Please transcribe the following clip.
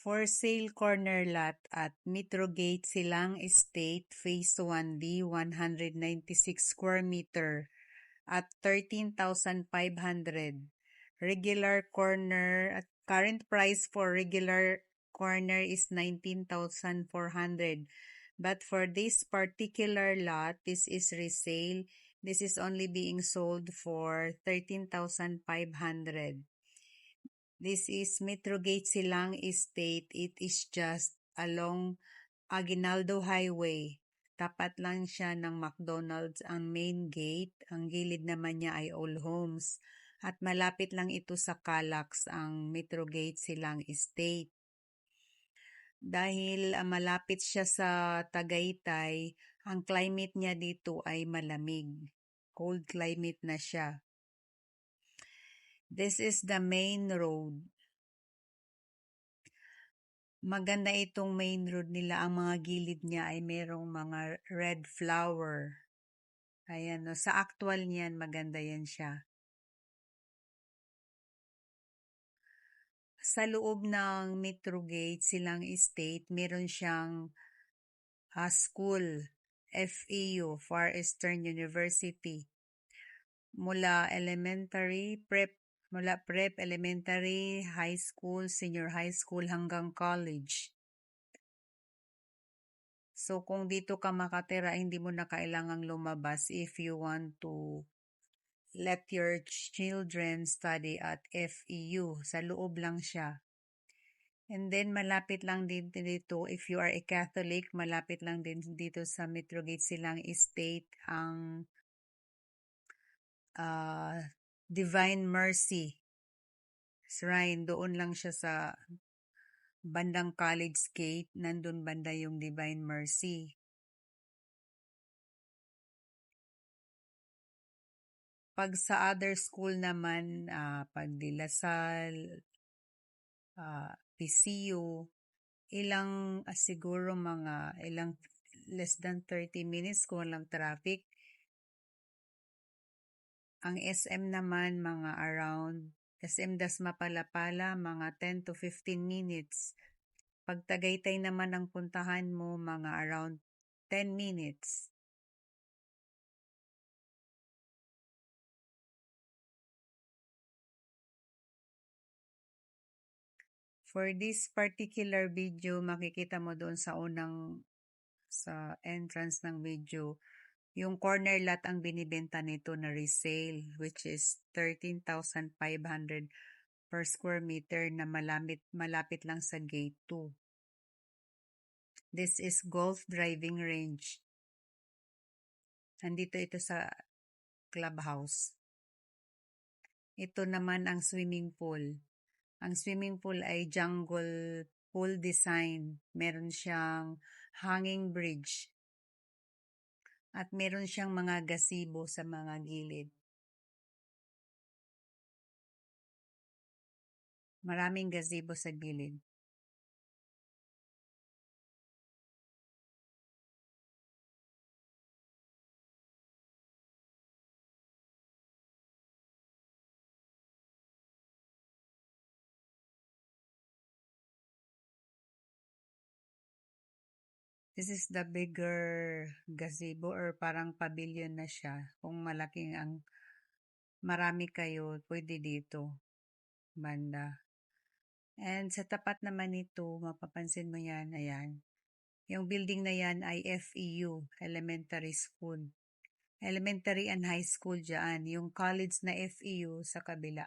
For sale corner lot at Metrogate Silang Estate Phase 1D 196 square meter at 13,500. Regular corner at current price for regular corner is 19,400. But for this particular lot, this is resale. This is only being sold for 13,500. This is Metrogate Silang Estate. It is just along Aguinaldo Highway. Tapat lang siya ng McDonald's ang main gate. Ang gilid naman niya ay All Homes. At malapit lang ito sa Calax, ang Metrogate Silang Estate. Dahil malapit siya sa Tagaytay, ang climate niya dito ay malamig. Cold climate na siya. This is the main road. Maganda itong main road nila. Ang mga gilid niya ay merong mga red flower. Ayan, no? Sa actual niyan, maganda yan siya. Sa loob ng Metrogate Silang Estate, meron siyang school, FEU, Far Eastern University. Mula prep, elementary, high school, senior high school hanggang college. So kung dito ka makatira, hindi mo na kailangang lumabas if you want to let your children study at FEU. Sa loob lang siya. And then malapit lang din dito, if you are a Catholic, malapit lang din dito sa Metrogate Silang Estate ang Divine Mercy Shrine. Doon lang siya sa bandang College Gate, nandun banda yung Divine Mercy. Pag sa other school naman, pag De La Salle, PCU, siguro ilang less than 30 minutes kung walang traffic. Ang SM naman, mga around SM Dasma Palapala, mga 10 to 15 minutes. Pag Tagaytay naman ang puntahan mo, mga around 10 minutes. For this particular video, makikita mo doon sa entrance ng video, yung corner lot ang binibenta nito na resale, which is 13,500 per square meter na malapit lang sa gate 2. This is golf driving range. Nandito ito sa clubhouse. Ito naman ang swimming pool. Ang swimming pool ay jungle pool design. Meron siyang hanging bridge. At meron siyang mga gazebo sa mga gilid. Maraming gazebo sa gilid. This is the bigger gazebo or parang pavilion na siya. Kung marami kayo, pwede dito, banda. And sa tapat naman nito, mapapansin mo yan, ayan. Yung building na yan ay FEU, Elementary School. Elementary and High School dyan. Yung college na FEU sa kabila.